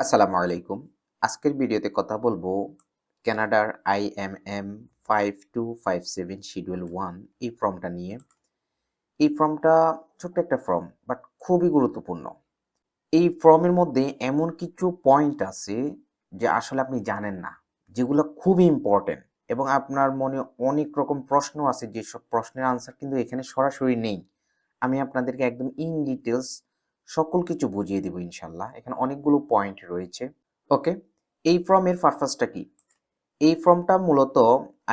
আসসালামু আলাইকুম। আজকের ভিডিওতে কথা বলবো কানাডার IMM 5257 শিডিউল 1 এই ফর্মটা নিয়ে। এই ফর্মটা ছোট্ট একটা ফর্ম বাট খুবই গুরুত্বপূর্ণ। এই ফর্মের মধ্যে এমন কিছু পয়েন্ট আছে যে আসলে আপনি জানেন না, যেগুলো খুবই ইম্পর্টেন্ট এবং আপনার মনে অনেক রকম প্রশ্ন আছে, যেসব প্রশ্নের আনসার কিন্তু এখানে সরাসরি নেই। আমি আপনাদেরকে একদম ইন ডিটেলস সকল কিছু বুঝিয়ে দেব ইনশাল্লাহ। এখানে অনেকগুলো পয়েন্ট রয়েছে। ওকে, এই ফর্মের পারপাসটা কি? এই ফর্মটা মূলত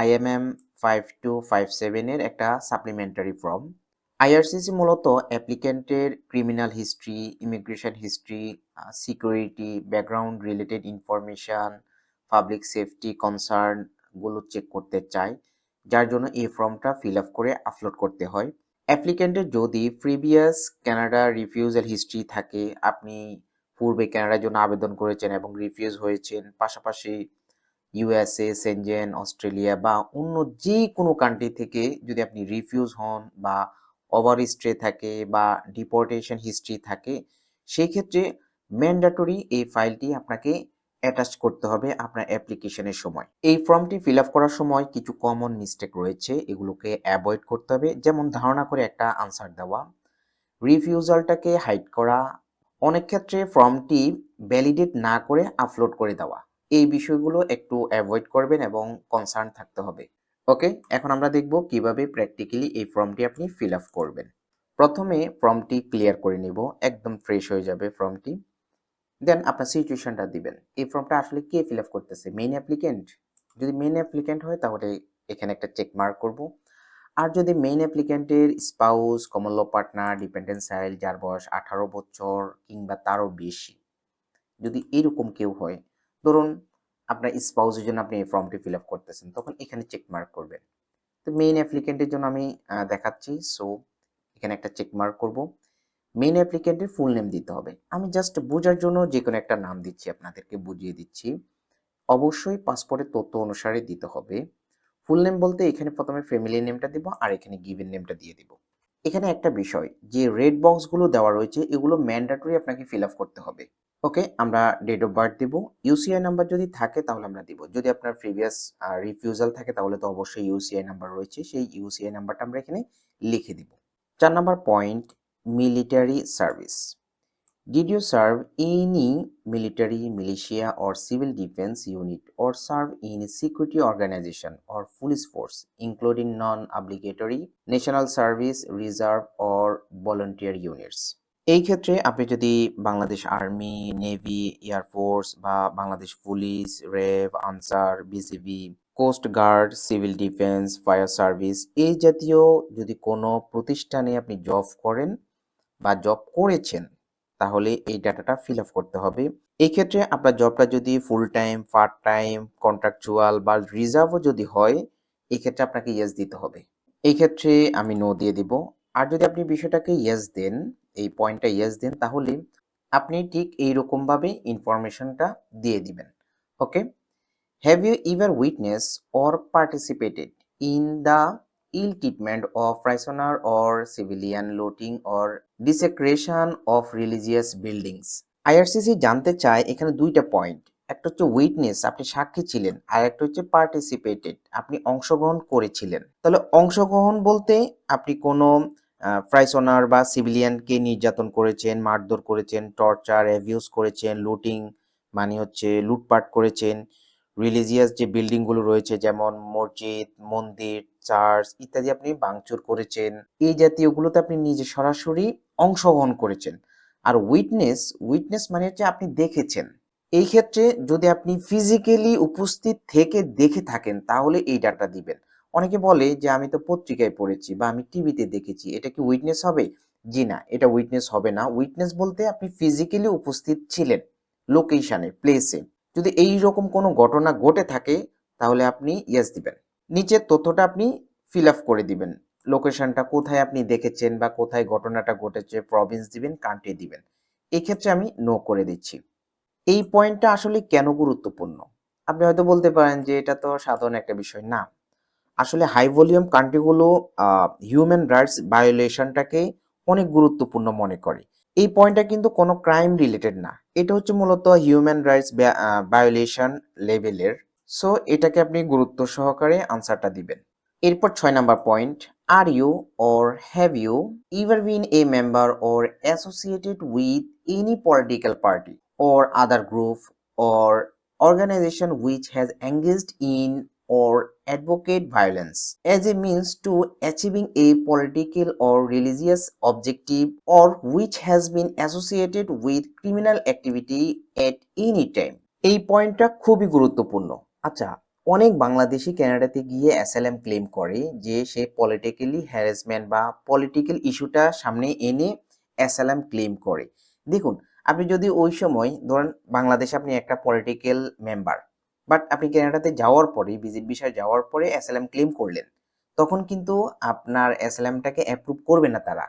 IMM 5257 এর একটা সাপ্লিমেন্টারি ফর্ম। IRCC মূলত অ্যাপ্লিক্যান্টের criminal history, immigration history, security, background related information, public safety concern গুলো চেক করতে চায়, যার জন্য এই ফর্মটা ফিল আপ করে আপলোড করতে হয়। অ্যাপ্লিক্যান্টের যদি প্রিভিয়াস কানাডা রিফিউজাল হিস্ট্রি থাকে, আপনি পূর্বে কানাডার জন্য আবেদন করেছেন এবং রিফিউজ হয়েছেন, পাশাপাশি USA, সেনজেন, অস্ট্রেলিয়া বা অন্য যে কোনো কান্ট্রি থেকে যদি আপনি রিফিউজ হন বা ওভার স্টে থাকে বা ডিপোর্টেশন হিস্ট্রি থাকে, সেই ক্ষেত্রে ম্যান্ডেটরি এই ফাইলটি আপনাকে অ্যাটাচ করতে হবে আপনার অ্যাপ্লিকেশনের সময়। এই ফর্মটি ফিল আপ করার সময় কিছু কমন মিস্টেক রয়েছে, এগুলোকে অ্যাভয়েড করতে হবে। যেমন ধারণা করে একটা আনসার দেওয়া, রিফিউজালটাকে হাইড করা, অনেক ক্ষেত্রে ফর্মটি ভ্যালিডেট না করে আপলোড করে দেওয়া। এই বিষয়গুলো একটু অ্যাভয়েড করবেন এবং কনসার্ন থাকতে হবে। ওকে, এখন আমরা দেখব কিভাবে প্র্যাকটিক্যালি এই ফর্মটি আপনি ফিল আপ করবেন। প্রথমে ফর্মটি ক্লিয়ার করে নিব, একদম ফ্রেশ হয়ে যাবে ফর্মটি। দেন আপনার সিচুয়েশনটা দিবেন, এই ফর্মটা আসলে কে ফিল আপ করতেছে, মেইন অ্যাপ্লিকেন্ট? যদি মেইন অ্যাপ্লিকেন্ট হয় তাহলে এখানে একটা চেক মার্ক করব। আর যদি মেইন অ্যাপ্লিক্যান্টের spouse, common law partner, dependent child যার বয়স 18 বছর কিংবা তারও বেশি, যদি এরকম কেউ হয়, ধরুন আপনার স্পাউসের জন্য আপনি এই ফর্মটি ফিল আপ করতেছেন, তখন এখানে চেক মার্ক করবেন। তো মেইন অ্যাপ্লিক্যান্টের জন্য আমি দেখাচ্ছি, সো এখানে একটা চেক মার্ক করব। মেইন অ্যাপ্লিক্যান্টের ফুল নেম দিতে হবে। আমি জাস্ট বোঝার জন্য যে কোনো একটা নাম দিচ্ছি, আপনাদেরকে বুঝিয়ে দিচ্ছি। অবশ্যই পাসপোর্টের তথ্য অনুসারে দিতে হবে। ফুল নেম বলতে এখানে প্রথমে ফ্যামিলি নেমটা দিব আর এখানে গিভেন নেমটা দিয়ে দিব। এখানে একটা বিষয়, যে রেড বক্সগুলো দেওয়া রয়েছে এগুলো ম্যান্ডেটরি আপনাকে ফিল আপ করতে হবে। ওকে, আমরা ডেট অফ বার্থ দিব। ইউসিআই নাম্বার যদি থাকে তাহলে আমরা দিব। যদি আপনার প্রিভিয়াস রিফিউজাল থাকে তাহলে তো অবশ্যই ইউসিআই নাম্বার রয়েছে, সেই ইউসিআই নাম্বারটা আমরা এখানে লিখে দিব। 4 number point, military service. Did you serve any military, militia, or civil defense unit, or serve in a security organization or police force, including non-obligatory national service, reserve, or volunteer units? এই ক্ষেত্রে আপনি যদি Bangladesh army, navy, air force বা Bangladesh police, RAB, Ansar, BGB, coast guard, civil defence, fire service এই জাতীয় যদি কোনো প্রতিষ্ঠানে আপনি জব করেন বা জব করেছেন, তাহলে এই ডাটাটা ফিল আপ করতে হবে। এই ক্ষেত্রে আপনার জবটা যদি full time, part time, contractual বা রিজার্ভও যদি হয়, এই ক্ষেত্রে আপনাকে ইয়েস দিতে হবে। এই ক্ষেত্রে আমি নো দিয়ে দিব। আর যদি আপনি বিষয়টাকে ইয়েস দেন, এই পয়েন্টটা ইয়েস দেন, তাহলে আপনি ঠিক এইরকমভাবে ইনফরমেশনটা দিয়ে দিবেন। Okay, have you ever witness or participated in the ill treatment of prisoner or civilian looting or desecration of religious buildings? IRCC জানতে চায় এখানে দুইটা পয়েন্ট, একটা হচ্ছে উইটনেস, আপনি সাক্ষী ছিলেন, আর একটা হচ্ছে পার্টিসিপেটেড, আপনি অংশগ্রহণ করেছিলেন। তাহলে অংশগ্রহণ বলতে আপনি কোনো প্রাইসনার বা সিভিলিয়ানকে নির্যাতন করেছেন, মারধর করেছেন, টর্চার, অ্যাবিউজ করেছেন, লুটিং মানে হচ্ছে লুটপাট করেছেন, রিলিজিয়াস যে বিল্ডিংগুলো রয়েছে যেমন মসজিদ, মন্দির, চার্চ ইত্যাদি আপনি ভাঙচুর করেছেন, এই জাতীয়গুলোতে আপনি নিজে সরাসরি অংশগ্রহণ করেছেন। আর উইটনেস, উইটনেস মানে হচ্ছে আপনি দেখেছেন। এই ক্ষেত্রে যদি আপনি ফিজিক্যালি উপস্থিত থেকে দেখে থাকেন তাহলে এই ডাটা দিবেন। অনেকে বলে যে আমি তো পত্রিকায় পড়েছি বা আমি টিভিতে দেখেছি, এটা কি উইটনেস হবে? জি না, এটা উইটনেস হবে না। উইটনেস বলতে আপনি ফিজিক্যালি উপস্থিত ছিলেন লোকেশনে, প্লেসে। যদি এই রকম কোনো ঘটনা ঘটে থাকে তাহলে আপনি ইয়েস দিবেন। নিচের তথ্যটা আপনি ফিল আপ করে দিবেন, লোকেশনটা কোথায় আপনি দেখেছেন বা কোথায় ঘটনাটা ঘটেছে, প্রভিন্স দিবেন, কান্ট্রি দিবেন। এই ক্ষেত্রে আমি নো করে দিচ্ছি। এই পয়েন্টটা আসলে কেন গুরুত্বপূর্ণ? আপনি হয়তো বলতে পারেন যে এটা তো সাধারণ একটা বিষয়। না, আসলে হাই ভলিউম কান্ট্রিগুলো হিউম্যান রাইটস ভায়োলেশনটাকে অনেক গুরুত্বপূর্ণ মনে করে। এই পয়েন্টটা কিন্তু কোনো ক্রাইম রিলেটেড না, এটা হচ্ছে মূলত হিউম্যান রাইটস ভায়োলেশন লেভেলের। সো এটাকে আপনি গুরুত্ব সহকারে আনসারটা দিবেন। এরপর 6 number point, are you or have you ever been a member or associated with any political party or other group or organization which has engaged in or advocate violence as a means to achieving a political or religious objective, or which has been associated with criminal activity at any time? এই পয়েন্টটা খুবই গুরুত্বপূর্ণ। আচ্ছা, অনেক বাংলাদেশি কানাডাতে গিয়ে asylum claim করে যে সে পলিটিক্যালি হ্যারাসমেন্ট বা পলিটিক্যাল ইস্যুটা সামনে এনে অ্যাসাইলাম ক্লেম করে। দেখুন, আপনি যদি ওই সময় ধরেন বাংলাদেশে আপনি একটা পলিটিক্যাল মেম্বার, বাট আপনি কানাডাতে যাওয়ার পরে ভিজিট ভিসায় যাওয়ার পরে অ্যাসাইলাম ক্লেম করলেন, তখন কিন্তু আপনার অ্যাসাইলামটাকে অ্যাপ্রুভ করবে না তারা।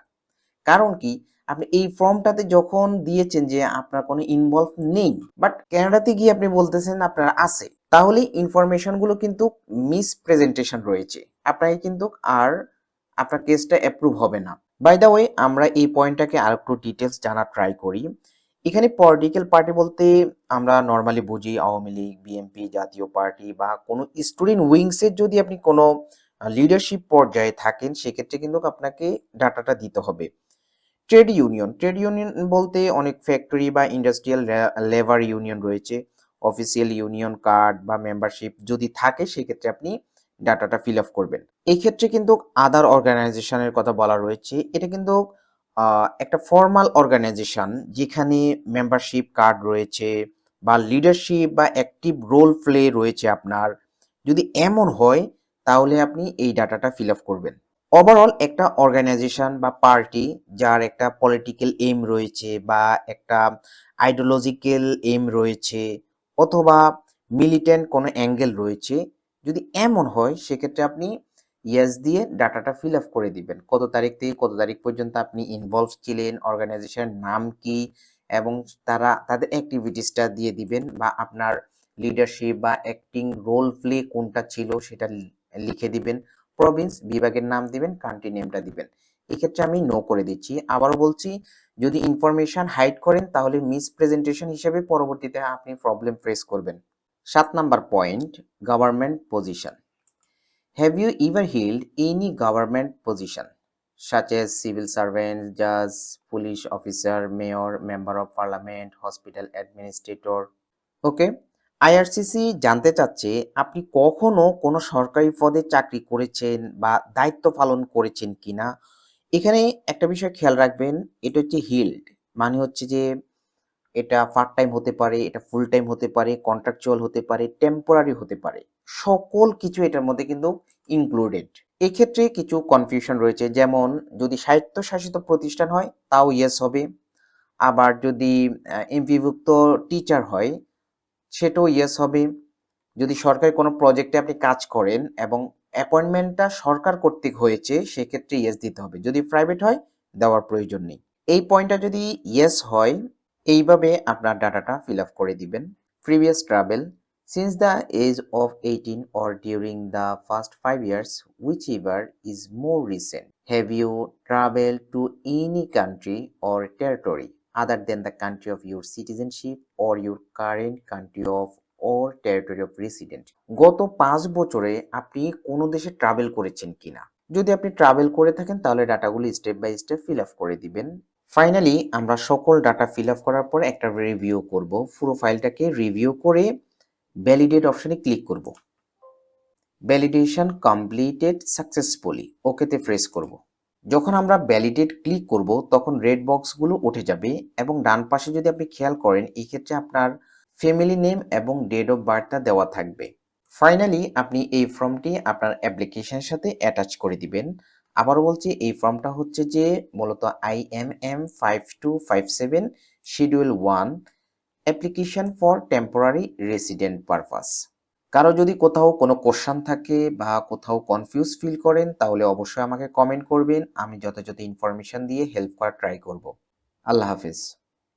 কারণ কি, আপনি এই ফর্মটাতে যখন দিয়েছেন যে আপনার কোনো ইনভলভ নেই, বাট কানাডাতে গিয়ে আপনি বলতেছেন আপনার আছে, তাহলে ইনফরমেশন গুলো কিন্তু মিস প্রেজেন্টেশন রয়েছে, আপনাকে কিন্তু আর আপনার কেসটা অ্যাপ্রুভ হবে না। বাই দ্য ওয়ে, আমরা এই পয়েন্টটাকে আর একটু ডিটেলস জানার ট্রাই করি। এখানে পলিটিক্যাল পার্টি বলতে আমরা নর্মালি বুঝি আওয়ামী লীগ, বিএনপি, জাতীয় পার্টি বা কোনো স্টুডেন্ট উইংসের যদি আপনি কোনো লিডারশিপ পর্যায়ে থাকেন, সেক্ষেত্রে কিন্তু আপনাকে ডাটাটা দিতে হবে। ট্রেড ইউনিয়ন বলতে অনেক ফ্যাক্টরি বা ইন্ডাস্ট্রিয়াল লেবার ইউনিয়ন রয়েছে। অফিসিয়াল ইউনিয়ন কার্ড বা মেম্বারশিপ যদি থাকে, সেক্ষেত্রে আপনি ডাটাটা ফিল আপ করবেন। এই ক্ষেত্রে কিন্তু আদার অর্গানাইজেশনের কথা বলা রয়েছে। এটা কিন্তু একটা ফর্মাল অর্গানাইজেশন যেখানে মেম্বারশিপ কার্ড রয়েছে বা লিডারশিপ বা অ্যাক্টিভ রোল প্লে রয়েছে আপনার। যদি এমন হয়, তাহলে আপনি এই ডাটাটা ফিল আপ করবেন। ওভারঅল একটা অর্গানাইজেশন বা পার্টি যার একটা পলিটিক্যাল এম রয়েছে বা একটা আইডিওলজিক্যাল এম রয়েছে অথবা মিলিটেন্ট কোনো অ্যাঙ্গেল রয়েছে, যদি এমন হয়, সেক্ষেত্রে আপনি ইয়েস দিয়ে ডাটাটা ফিল আপ করে দিবেন। কত তারিখ থেকে কত তারিখ পর্যন্ত আপনি ইনভলভ ছিলেন, অর্গানাইজেশনের নাম কি, এবং তাদের অ্যাক্টিভিটিসটা দিয়ে দিবেন, বা আপনার লিডারশিপ বা অ্যাক্টিং রোল প্লে কোনটা ছিল সেটা লিখে দিবেন। প্রভিন্স বিভাগের নাম দিবেন, কান্ট্রি নেমটা দিবেন। এক্ষেত্রে আমি নো করে দিচ্ছি। আবারও বলছি, যদি ইনফরমেশন হাইড করেন তাহলে মিস প্রেজেন্টেশন হিসেবে পরবর্তীতে আপনি প্রবলেম ফেস করবেন। 7 number point, government position. Have you ever held any government position such as civil servant, judge, police officer, mayor, member of parliament, hospital administrator? Okay, IRCC জানতে চাচ্ছে আপনি কখনো কোনো সরকারি পদে চাকরি করেছেন বা দায়িত্ব পালন করেছেন কিনা। এখানে একটা বিষয় খেয়াল রাখবেন, এটা হচ্ছে হিল্ড, মানে হচ্ছে যে এটা পার্ট টাইম হতে পারে, এটা ফুল টাইম হতে পারে, কন্ট্রাকচুয়াল হতে পারে, টেম্পোরারি হতে পারে, সকল কিছু এটার মধ্যে কিন্তু ইনক্লুডেড। এক্ষেত্রে কিছু কনফিউশন রয়েছে, যেমন যদি স্বায়ত্তশাসিত প্রতিষ্ঠান হয় তাও ইয়েস হবে, আবার যদি এমপিভুক্ত টিচার হয় সেটাও ইয়েস হবে। যদি সরকারি কোনো প্রজেক্টে আপনি কাজ করেন এবং অ্যাপয়েন্টমেন্টটা সরকার কর্তৃক হয়েছে, সেক্ষেত্রে ইয়েস দিতে হবে। যদি প্রাইভেট হয়, দেওয়ার প্রয়োজন নেই। এই পয়েন্টটা যদি ইয়েস হয়, এইভাবে আপনার ডাটাটা ফিল আপ করে দিবেন। Previous travel, since the age of 18 or during the first 5 years, whichever is more recent, have you traveled to any country or territory other than the country of your citizenship or your current country of or territory of resident? গত 5 বছরে আপনি কোন দেশে travel করেছেন কিনা। যদি আপনি travel করে থাকেন, তাহলে ডাটাগুলো step by step fill up করে দিবেন। ফাইনালি আমরা সকল ডাটা ফিল আপ করার পর একটা রিভিউ করব। পুরো ফাইলটাকে রিভিউ করে ভ্যালিডেট অপশনে ক্লিক করব। ভ্যালিডেশন কমপ্লিটেড সাকসেসফুলি, ওকেতে প্রেস করব। যখন আমরা ভ্যালিডেট ক্লিক করব, তখন রেড বক্সগুলো উঠে যাবে এবং ডান পাশে যদি আপনি খেয়াল করেন, এই ক্ষেত্রে আপনার ফ্যামিলি নেম এবং ডেট অফ বার্থটা দেওয়া থাকবে। ফাইনালি আপনি এই ফর্মটি আপনার অ্যাপ্লিকেশনের সাথে অ্যাটাচ করে দিবেন। আবারও বলছি, এই ফর্মটা হচ্ছে যে মূলত IMM 5257 schedule 1 application for temporary resident purpose. কারো যদি কোথাও কোনো কোশ্চেন থাকে বা কোথাও কনফিউজ ফিল করেন, তাহলে অবশ্যই আমাকে কমেন্ট করবেন, আমি যথাযথ ইনফরমেশন দিয়ে হেল্প করার ট্রাই করব। আল্লাহ হাফেজ।